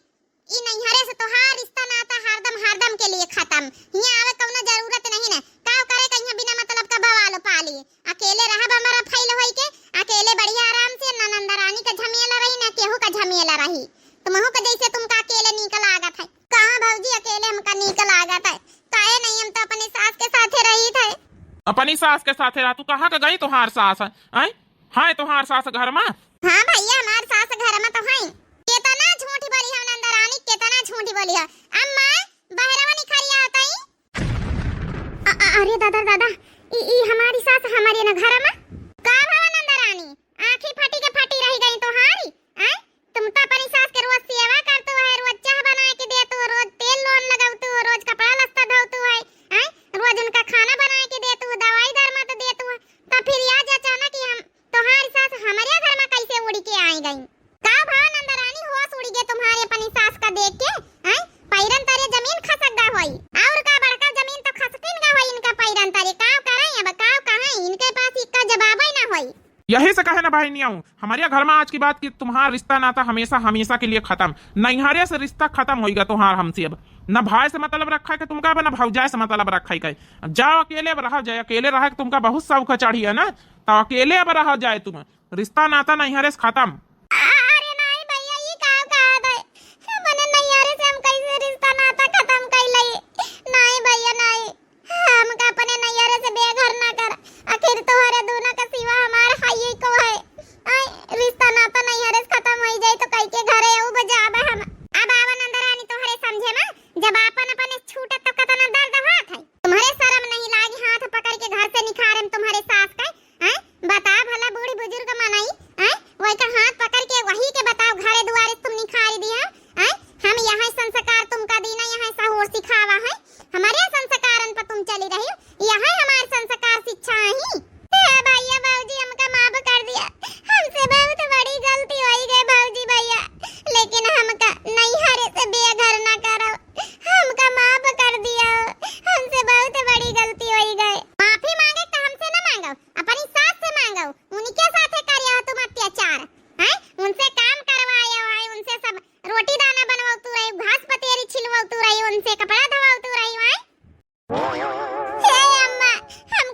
S1: ई नैहरे से तोहार रिश्ता नाता हरदम के लिए खत्म। हियां आवे कौनो जरूरत नहीं ना, काव करे कहिया बिना मतलब का बवाल पाली। अकेले रहब हमारा फैल होई के, अकेले बढ़िया आराम से ना नंदरानी का झमेला रही ना केहू का झमेला रही। तुमहु का जैसे तुमका अकेले निकल लागत है। कहां भौजी अकेले हमका निकल लागत है, काहे नहीं हम तो अपनी सास के साथे रही थे।
S2: अपनी सास के साथे रहा? तू कहाँ का गई तोहार सास है? आई हाय तोहार सास घर में?
S1: हां भैया हमार सास घर में तो है। कितना झूठी बोली है नंदरानी, कितना झूठी बोली है। अम्मा बहरवा निखरिया आताई। अरे दादा दादा ई हमारी सास हमारे ना घर में का भाव नंदरानी आंखें फटी के फटी रह गई तोहारी। हैं तुम तो अपनी सास के रोज सेवा करतू है, रोज चाह बना के देतू, रोज तेल लोन लगावतू, रोज कपड़ा लत्ता धोतू है। हैं रोज उनका खाना बना के देतू, दवाई दरमा तो देतू। तो फिर आज अचानक हम तोहारी सास हमारे घर में कैसे उड़ के आई गई? का भाव नंदरानी होश उड़ गए तुम्हारे अपनी सास का देख के। हैं पैरन तारे जमीन खसक गा होई और का बड़का जमीन तो खसकिन गा होई इनका पैरन तारे। काव कराई अब काव कहां इनके पास इसका जवाब ही ना होई।
S2: यही से कहे ना भाई नहीं आऊं हमारे घर में आज की बात की तुम्हारा रिश्ता नाता हमेशा हमेशा के लिए खत्म। नैहरे से रिश्ता खत्म होगा तुम्हार हमसे। अब न भाई से मतलब रखा है कि तुमका, न भौजाई से मतलब रखा है। जाओ अकेले अब रहा जाए, अकेले रहा तुमका बहुत शौक चढ़ी है ना, तो अकेले अब रहा जाए तुम। रिश्ता नाता नैहरे से खत्म।
S1: अरे नहीं भैया ये काव कहत है मने नैहरे से हम कैसे रिश्ता नाता खत्म कर लई? नहीं भैया नहीं, हम का अपने नैहरे से बेघर ना कर। आखिर तोहरे दोनों का सिवा हमार हाई को है। आई रिश्ता नाता नैहरे से खत्म हो जाए तो कई के घरे उ बजाबे हम। अब आवा नंदरानी तोहरे समझे ना, जब अपन अपने छूटे तो कतना दर्द होत है। तुम्हारे शर्म नहीं लागी हाथ पकड़ के घर से निखारम तुम्हारे सास का? हैं बता भला बूढ़ी बुजुर्ग मनाई हैं वही का हाथ पकड़ के वही के बताओ घरे दुआरे तुम निखारी दिया। हैं हम यहाँ संस्कार तुमका दीना, यहाँ सहूर सिखावा है। हमारे संस्कारन पर तुम चली रही, यहाँ हमारे संस्कार शिक्षा ही। भैया भौजी हमका माफ कर दिया, हमसे बहुत बड़ी गलती हो गई भौजी भैया, लेकिन हमका नैहरे से बेघर ना करो, हमका माफ कर दिया। हमसे बहुत बड़ी गलती हो गई। माफी मांगे तो हमसे ना मांगो, अपनी सास से मांगो। उनके साथे करियो तुम अत्याचार। हैं उनसे काम करवायो है, उनसे सब रोटी दाना बनवातू रही, घास पतेरी छिलवातू रही, उनसे कपड़ा धोवातू रही है। हे अम्मा हम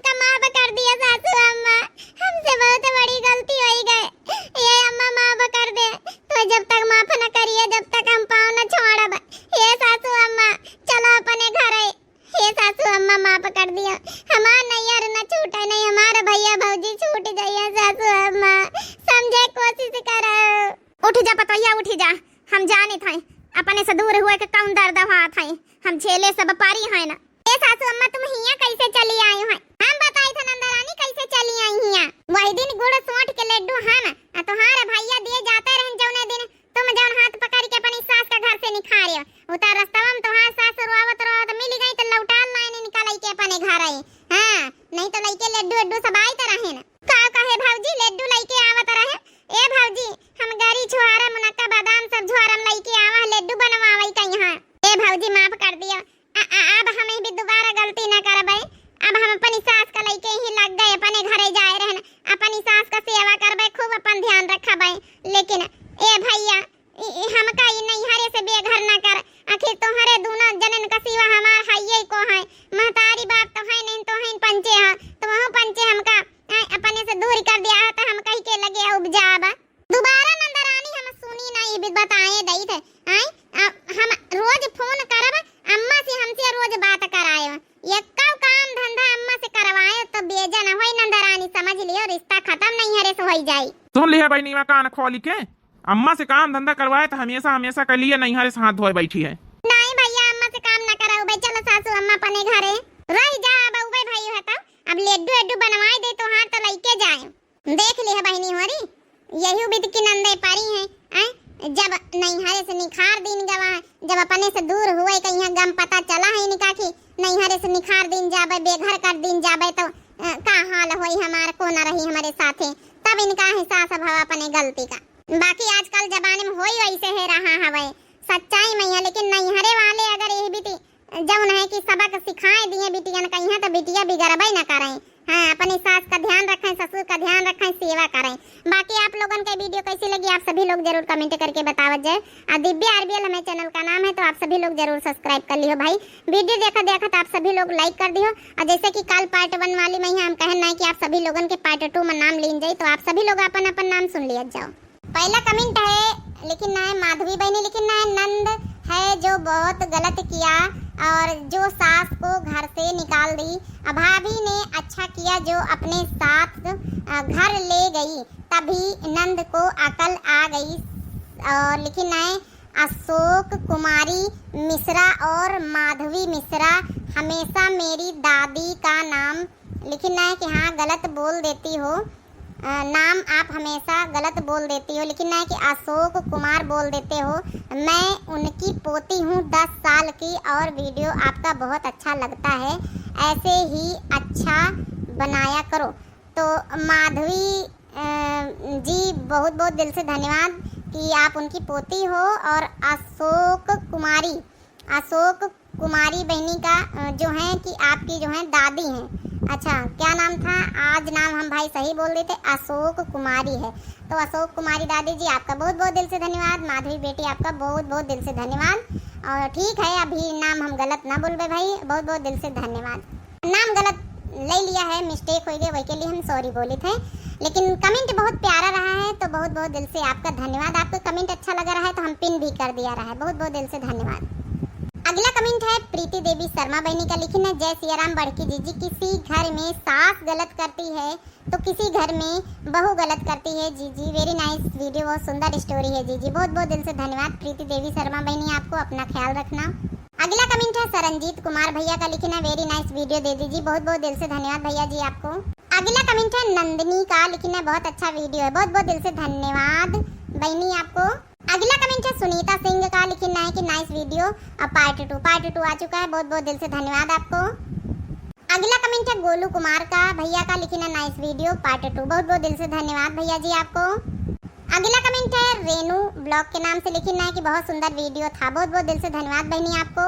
S1: बूढ़ सोंठ के लड्डू हम तुम्हारे भैया दिए जाते रहे जौने दिन तुम जौन हाथ पकड़ के अपनी सास का घर से निखारे उतार रास्ता में तुम्हारे सास रोवत मिल गई तो लौटाल लाइन निकाल के अपने घर आई। हां नहीं तो लइके लड्डू सब आई त रहे न का कहे भौजी लड्डू लइके आवत रहे। ए भौजी हम गरी छुहारा मुनक्का बादाम सब छुहारम लइके आवा लड्डू बनवावई का यहां। ए भौजी माफ कर दिया अब हम भी दोबारा गलती ना करबै। अब हम अपनी सास का लइके ही लग गए अपने घरे जाए रहन अपनी सास का सेवा करबै खूब अपन ध्यान रखबै। लेकिन ए भैया हम का ई नहीं हरे से बेघर ना कर आखिर तोहरे दोनों जनन का सिवा हमार हइये को है महतारी बाप तो है नहीं तो है पंचे है तो वह पंचे हमका अपने से दूर कर दिया तो हम कहीं के लगे उपजाबा दोबारा नंदरानी हम सुनी नहीं भी बताए दई थे। हम रोज फोन करब अम्मा से हमसे रोज बात कराए यक्का काम धंधा अम्मा से करवाए तो बेजा न होई नंदरानी समझ लियो रिश्ता खत्म नहीं हरे से होई जाई।
S2: सुन लिया भाई नीवा कान खोली के अम्मा से काम धंधा करवाए तो हमेशा हमेशा कर लिए नहीं हरे से हाथ धोए बैठी है।
S1: नहीं भैया अम्मा से काम ना कराओ भाई चलो सासू अम्मा अपने घरे रह जा बउबे भाई हता अब लड्डू लड्डू बनवाए दे तो हां तो लइके जाए देख ले बहनी होरी यही बिद की नंदे पारी है जब नहीं हरे से निखार दिन गवा जब अपने से दूर हुए कहीं गम पता चला है निका की नहीं हरे से निखार दिन जाबे बेघर कर दिन जाबे तो का हाल होई हमार को ना रही हमारे साथे तब इनका एहसास भवा अपने गलती का। बाकी आजकल जमाने में होई वैसे है रहा हवे सच्चाई में है लेकिन नहीं हरे वाले अगर ये बीती जौन है कि सबक सिखाए दिए बिटिया कहीं तो बिटिया बिगड़बे ना करें। हाँ अपनी सास का ध्यान रखें ससुर का ध्यान रखें सेवा करें। बाकी आप लोगों का वीडियो कैसी लगी आप सभी लोग जरूर कमेंट करके बतावत जाए। दिव्या आरबीएल हमें चैनल का नाम है तो आप सभी लोग जरूर सब्सक्राइब कर लियो भाई। वीडियो देखा तो आप सभी लोग लाइक कर दियो और जैसे कि कल पार्ट 1 वाली में हम कहना है कि आप सभी लोगों के पार्ट 2 में नाम लीन जाए तो आप सभी लोग अपन अपन नाम सुन लिया जाओ। पहला कमेंट है लेकिन ना है माधवी बहनी लेकिन ना है नंद है जो बहुत गलत किया और जो सास को घर से निकाल दी। भाभी ने अच्छा किया जो अपने साथ घर ले गई तभी नंद को अकल आ गई। और लेकिन है अशोक कुमारी मिश्रा और माधवी मिश्रा हमेशा मेरी दादी का नाम लेकिन है कि हाँ गलत बोल देती हो नाम आप हमेशा गलत बोल देती हो लेकिन है कि अशोक कुमार बोल देते हो। मैं उनकी पोती हूँ 10 साल की और वीडियो आपका बहुत अच्छा लगता है ऐसे ही अच्छा बनाया करो। तो माधवी जी बहुत बहुत दिल से धन्यवाद कि आप उनकी पोती हो। और अशोक कुमारी बहनी का जो है कि आपकी जो है दादी हैं। अच्छा क्या नाम था आज नाम हम भाई सही बोल देते अशोक कुमारी है तो अशोक कुमारी दादी जी आपका बहुत बहुत दिल से धन्यवाद। माधवी बेटी आपका बहुत बहुत दिल से धन्यवाद। और ठीक है अभी नाम हम गलत ना बोलबे भाई बहुत बहुत दिल से धन्यवाद। नाम गलत ले लिया है मिस्टेक हो गई वही के लिए हम सॉरी बोले थे लेकिन कमेंट बहुत प्यारा रहा है तो बहुत बहुत दिल से आपका धन्यवाद। आपको कमेंट अच्छा लगा रहा है तो हम पिन भी कर दिया रहा है बहुत बहुत दिल से धन्यवाद। अगला कमेंट है प्रीति देवी शर्मा बहनी का लिखना है जय सिया राम बड़की जीजी किसी घर में सास गलत करती है तो किसी घर में बहू गलत करती है। जीजी वेरी नाइस वीडियो बहुत सुंदर स्टोरी है जीजी बहुत बहुत दिल से धन्यवाद प्रीति देवी शर्मा बहनी आपको अपना ख्याल रखना। अगला कमेंट है सरनजीत कुमार भैया का लिखना वेरी नाइस वीडियो दे दीजिए बहुत बहुत दिल से धन्यवाद भैया जी आपको। अगला कमेंट है नंदिनी का लिखना बहुत अच्छा वीडियो है बहुत बहुत दिल से धन्यवाद बहनी आपको। अगला कमेंट है सुनीता सिंह का लिखना है कि नाइस वीडियो अब पार्ट 2 आ चुका है बहुत बहुत दिल से धन्यवाद आपको। अगला कमेंट है गोलू कुमार का भैया का लिखना नाइस वीडियो पार्ट 2 बहुत बहुत दिल से धन्यवाद भैया जी आपको। अगला कमेंट है रेनू ब्लॉग के नाम से लिखना है कि बहुत सुंदर वीडियो था बहुत बहुत दिल से धन्यवाद बहनी आपको।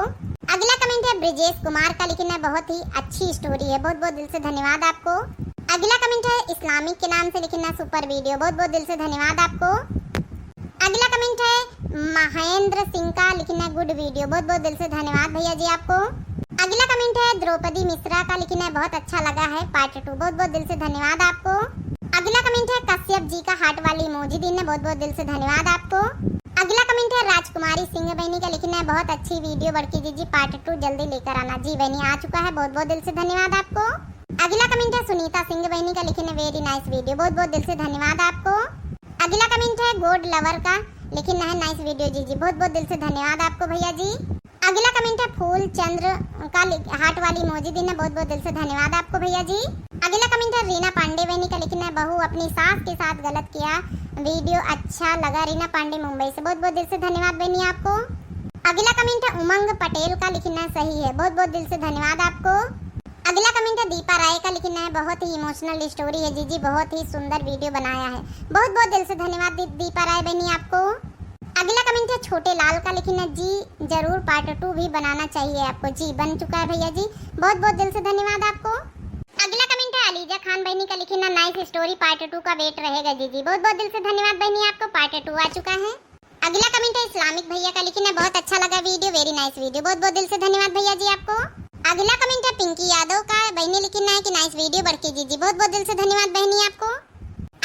S1: अगला कमेंट है ब्रिजेश कुमार का लिखना है बहुत ही अच्छी स्टोरी है बहुत बहुत दिल से धन्यवाद आपको। अगला कमेंट है इस्लामिक के नाम से लिखना सुपर वीडियो बहुत बहुत दिल से धन्यवाद आपको। अगला कमेंट है महेंद्र सिंह का लिखना गुड वीडियो बहुत बहुत दिल से धन्यवाद भैया जी आपको। अगला कमेंट है द्रौपदी मिश्रा का लिखना बहुत अच्छा लगा है पार्ट 2 बहुत बहुत दिल से धन्यवाद आपको। अगला कमेंट है कश्यप जी का हार्ट वाली इमोजी दिन बहुत बहुत दिल से धन्यवाद आपको। अगला कमेंट है राजकुमारी सिंह बहनी का लिखना है बहुत अच्छी वीडियो बड़की जीजी पार्ट 2 जल्दी लेकर आना। जी बहनी आ चुका है बहुत बहुत दिल से धन्यवाद आपको। अगला कमेंट है सुनीता सिंह बहनी का लिखना वेरी नाइस वीडियो बहुत बहुत दिल से धन्यवाद आपको। अगला कमेंट है गोड लवर का लिखना है नाइस वीडियो जीजी बहुत बहुत दिल से धन्यवाद आपको भैया जी। अगला कमेंट है फूल चंद्र का हार्ट वाली इमोजी देना, बहुत बहुत दिल से धन्यवाद आपको भैया जी। अगला कमेंट है रीना पांडे बहनी का लिखना है बहू अपनी सास के साथ गलत किया, वीडियो अच्छा लगा। रीना पांडे मुंबई से, बहुत बहुत दिल से धन्यवाद बहनी आपको। अगला कमेंट है उमंग पटेल का लिखना है सही है, बहुत बहुत दिल से धन्यवाद आपको। अगला कमेंट है दीपा राय का लिखना है बहुत ही इमोशनल स्टोरी है जीजी, बहुत ही सुंदर वीडियो बनाया है, बहुत बहुत दिल से धन्यवाद दीपा राय बहनी आपको। अगला कमेंट है छोटे लाल का लिखना है जी जरूर पार्ट 2 भी बनाना चाहिए आपको, जी बन चुका है भैया जी, बहुत बहुत दिल से धन्यवाद आपको। अगला कमेंट है अलीजा खान बहनी का लिखना नाइस स्टोरी पार्ट 2 का वेट रहेगा जीजी, बहुत बहुत दिल से धन्यवाद बहनी आपको, पार्ट 2 आ चुका है। अगला कमेंट है इस्लामिक भैया का लिखना बहुत अच्छा लगा वीडियो, वेरी नाइस वीडियो, बहुत बहुत दिल से धन्यवाद भैया जी आपको। अगला कमेंट है पिंकी यादव का, बहनी लिखना है कि नाइस वीडियो बढ़के जीजी, बहुत बहुत दिल से धन्यवाद बहनी आपको।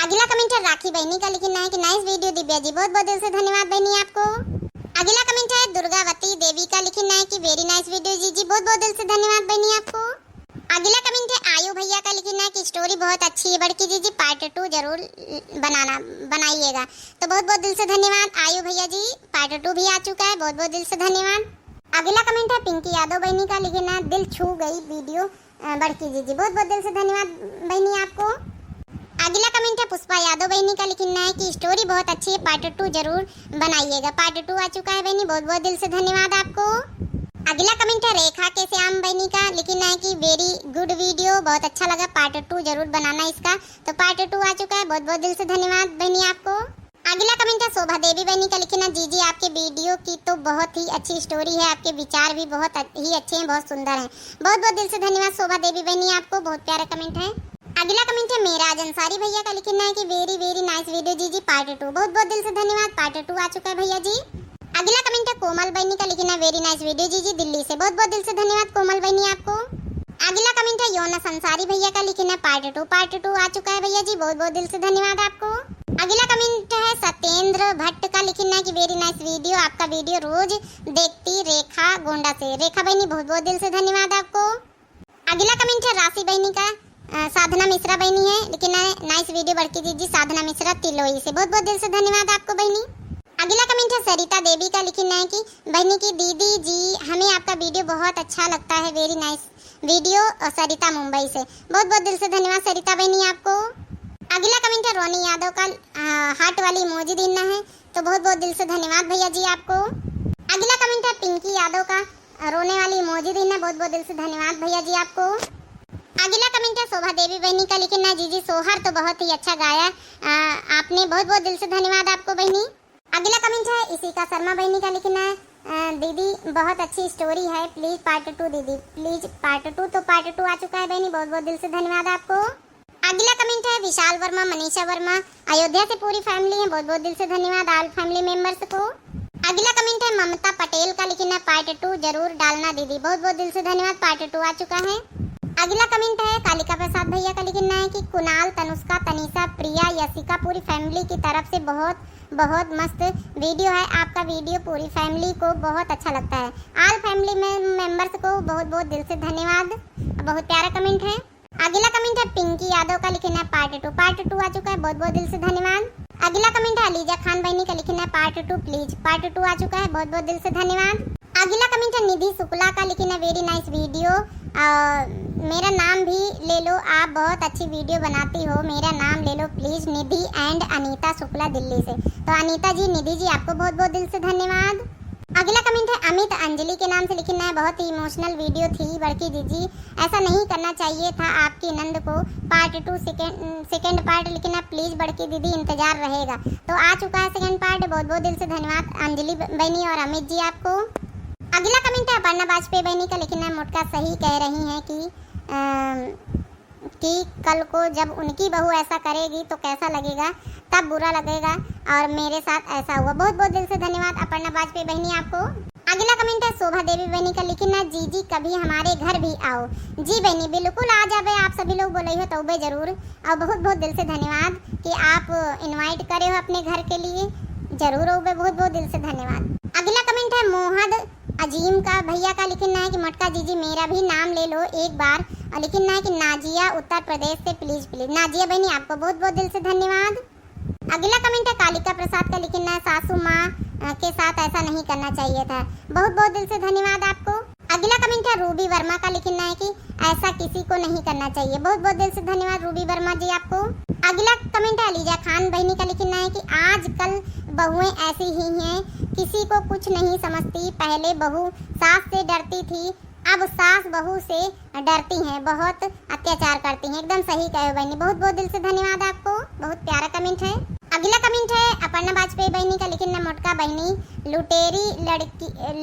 S1: अगला कमेंट है राखी बहनी का लिखना है कि नाइस वीडियो दिव्या जी, बहुत बहुत दिल से धन्यवाद बहनी आपको। अगला कमेंट है दुर्गावती देवी का लिखना है कि वेरी नाइस वीडियो जीजी, बहुत बहुत दिल से धन्यवाद बहनी आपको। अगला कमेंट है आयु भैया का लिखना है कि स्टोरी बहुत अच्छी है बढ़की जीजी, पार्ट 2 जरूर बनाइएगा, तो बहुत बहुत दिल से धन्यवाद आयु भैया जी, पार्ट 2 भी आ चुका है, बहुत बहुत दिल से धन्यवाद। अगला कमेंट है पिंकी यादव बहनी का लिखना है दिल छू गई वीडियो बढ़की जीजी, बहुत बहुत दिल से धन्यवाद बहनी आपको। अगला कमेंट है पुष्पा यादव बहनी का लिखना है कि स्टोरी बहुत अच्छी है, पार्ट 2 जरूर बनाइएगा, पार्ट 2 आ चुका है बहनी, बहुत बहुत दिल से धन्यवाद आपको। अगला कमेंट है रेखा के श्याम बहनी का लिखना है कि वेरी गुड वीडियो, बहुत अच्छा लगा, पार्ट 2 जरूर बनाना इसका, तो पार्ट 2 आ चुका है, बहुत बहुत दिल से धन्यवाद बहनी आपको। अगला कमेंट है शोभा देवी बहनी का लिखना जीजी आपके वीडियो की तो बहुत ही अच्छी स्टोरी है, आपके विचार भी बहुत ही अच्छे हैं, बहुत सुंदर हैं, बहुत बहुत दिल से धन्यवाद शोभा देवी बहनी आपको, बहुत प्यारा कमेंट है। अगला कमेंट है मेराज अंसारी भैया का लिखना है कि वेरी वेरी नाइस वीडियो जीजी, पार्ट 2, बहुत बहुत दिल से धन्यवाद, पार्ट 2 आ चुका है भैया जी। अगला कमेंट है कोमल बहनी का लिखना वेरी नाइस वीडियो जीजी दिल्ली से, बहुत बहुत दिल से धन्यवाद कोमल बहनी आपको। अगला कमेंट है योनस अंसारी भैया का लिखना पार्ट 2 आ चुका है भैया जी, बहुत बहुत दिल से धन्यवाद आपको। अगला कमेंट है सत्येंद्र भट्ट का लिखना है कि वेरी नाइस वीडियो, आपका वीडियो रोज देखती रेखा गोंडा से, रेखा बहनी बहुत बहुत दिल से धन्यवाद आपको। अगला कमेंट है राशि बहनी का, साधना मिश्रा बहनी है लेकिन नाइस वीडियो बढ़की दीजिए, साधना मिश्रा तिलोई से, बहुत बहुत दिल से धन्यवाद आपको बहनी। अगला कमेंट है सरिता देवी का लिखना है कि बहनी की दीदी जी हमें आपका वीडियो बहुत अच्छा लगता है, वेरी नाइस वीडियो, सरिता मुंबई से, बहुत बहुत दिल से धन्यवाद सरिता बहनी आपको। अगला कमेंट है रोनी यादव का, हार्ट वाली इमोजी देना है, तो बहुत बहुत दिल से धन्यवाद भैया जी आपको। अगला कमेंट है पिंकी यादव का, रोने वाली इमोजी देना, बहुत बहुत दिल से धन्यवाद भैया जी आपको। अगला कमेंट है शोभा देवी बहनी का लिखना जीजी सोहर तो बहुत ही अच्छा गाया आपने, बहुत बहुत दिल से धन्यवाद आपको बहनी। अगला कमेंट है इशिका शर्मा बहनी का लिखना है दीदी बहुत अच्छी स्टोरी है, प्लीज पार्ट 2 दीदी, प्लीज पार्ट 2, तो पार्ट 2 आ चुका है बहनी, बहुत बहुत दिल से धन्यवाद आपको। अगला कमेंट है विशाल वर्मा मनीषा वर्मा अयोध्या से पूरी फैमिली है, बहुत बहुत दिल से धन्यवाद ऑल फैमिली मेंबर्स को। अगला कमेंट है ममता पटेल का लिखना पार्ट 2 जरूर डालना दीदी, बहुत बहुत दिल से धन्यवाद, पार्ट 2 आ चुका है। अगला कमेंट है कालिका प्रसाद भैया का लिखना है कि कुणाल तनुष्का तनीषा प्रिया यशिका पूरी फैमिली की तरफ से बहुत बहुत मस्त वीडियो है, आपका वीडियो पूरी फैमिली को बहुत अच्छा लगता है, ऑल फैमिली मेंबर्स को बहुत बहुत दिल से धन्यवाद, बहुत प्यारा कमेंट है। अगला कमेंट है पिंकी यादव का लिखना है पार्ट 2 आ चुका है, बहुत बहुत दिल से धन्यवाद। अगला कमेंट है अलीजा खान बहनी का लिखना है पार्ट 2 प्लीज, पार्ट 2 आ चुका है, बहुत बहुत दिल से धन्यवाद। अगला कमेंट है निधि शुक्ला का लिखना वेरी नाइस वीडियो, मेरा नाम भी ले लो, आप बहुत अच्छी वीडियो बनाती हो, मेरा नाम ले लो प्लीज, निधि एंड अनीता शुक्ला दिल्ली से, तो अनीता जी निधि जी आपको बहुत बहुत दिल से धन्यवाद। अगला कमेंट है अमित अंजलि के नाम से लिखना है बहुत ही इमोशनल वीडियो थी बड़की दीदी, ऐसा नहीं करना चाहिए था आपकी नंद को, पार्ट 2 सेकेंड पार्ट लिखना प्लीज बड़की दीदी, इंतजार रहेगा, तो आ चुका है सेकेंड पार्ट, बहुत बहुत दिल से धन्यवाद अंजलि बहनी और अमित जी आपको। अगला कमेंट है अपर्णा वाजपेयी बहनी का लिखना है मोटका सही कह रही हैं कि कल को जब उनकी बहू ऐसा करेगी तो कैसा लगेगा, तब बुरा लगेगा, और मेरे साथ ऐसा हुआ, बहुत बहुत दिल से धन्यवाद अपर्णा वाजपेयी बहनी आपको। अगला कमेंट है शोभा देवी बहनी का लिखना जी कभी हमारे घर भी आओ, जी बहनी बिल्कुल आ जावे, आप सभी लोग बोले हो तो जरूर, और बहुत बहुत दिल से धन्यवाद कि आप इनवाइट करे हो अपने घर के लिए, जरूर हो, बहुत बहुत दिल से धन्यवाद। अगला कमेंट है मोहद अजीम का भैया का लिखना है कि मटका जीजी मेरा भी नाम ले लो एक बार, और लिखना है कि नाजिया उत्तर प्रदेश से प्लीज प्लीज, नाजिया बहनी आपको बहुत बहुत दिल से धन्यवाद। अगला कमेंट है कालिका प्रसाद का, लिखना है सासू माँ के साथ ऐसा नहीं करना चाहिए था। बहुत बहुत दिल से धन्यवाद आपको। अगला कमेंट है रूबी वर्मा का, लिखना है कि ऐसा किसी को नहीं करना चाहिए। बहुत बहुत दिल से धन्यवाद रूबी वर्मा जी आपको। अगला कमेंट है अलीजा खान बहनी का, लिखना है कि आजकल बहुएं ऐसी ही हैं, किसी को कुछ नहीं समझती। पहले बहू सास से डरती थी, अब सास बहू से डरती हैं, बहुत अत्याचार करती हैं। एकदम सही कहे बहनी, बहुत बहुत दिल से धन्यवाद आपको। बहुत प्यारा कमेंट है। अगला कमेंट है अपर्णा वाजपेयी बहनी का, लिखना मोटका बहनी लुटेरी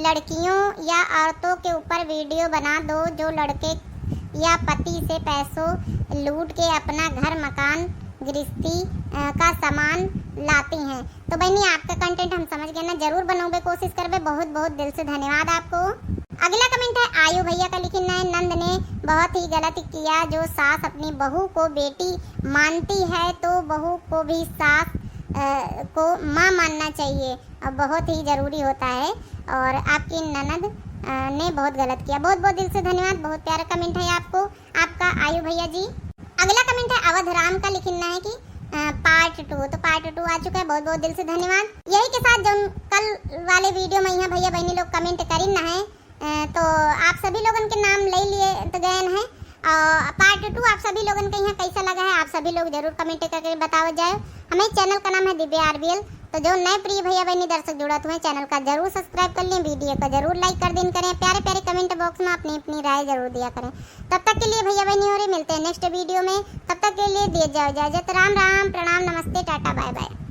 S1: लड़कियों या औरतों के ऊपर वीडियो बना दो जो लड़के या पति से पैसों लूट के अपना घर मकान गृहस्थी का सामान लाती हैं। तो बहनी आपका कंटेंट हम समझ गए ना, जरूर बनाओगे, कोशिश करबे। बहुत बहुत दिल से धन्यवाद आपको। अगला कमेंट है आयु भैया का, लिखना है नंद ने बहुत ही गलत किया। जो सास अपनी बहू को बेटी मानती है तो बहू को भी सास को माँ मानना चाहिए, और बहुत ही जरूरी होता है। और आपकी ननद ने बहुत गलत किया। बहुत बहुत दिल से धन्यवाद। बहुत प्यारा कमेंट है आपको आपका आयु भैया जी। अगला कमेंट है अवध राम का, लिखना है कि पार्ट 2। तो पार्ट 2 आ चुका है। बहुत बहुत दिल से धन्यवाद। यही के साथ जो कल वाले वीडियो में यहाँ भैया बहनी लोग कमेंट करी ना है, तो आप सभी लोगों के नाम ले लिए तो गए हैं। पार्ट 2 आप सभी लोगों को यहाँ कैसा लगा है, आप सभी लोग जरूर कमेंट करके बताओ जाए। हमारे चैनल का नाम है दिव्या आरबीएल। तो जो नए प्रिय भैया बहनी दर्शक जुड़ा हुए चैनल का जरूर सब्सक्राइब कर लें, वीडियो को जरूर लाइक कर दें करें, प्यारे प्यारे कमेंट बॉक्स में अपनी अपनी राय जरूर दिया करें। तब तक के लिए भैया बहनी हो रही, मिलते हैं नेक्स्ट वीडियो में। तब तक के लिए दिए जाओ इजाजत। राम राम, प्रणाम, नमस्ते, टाटा, बाय बाय।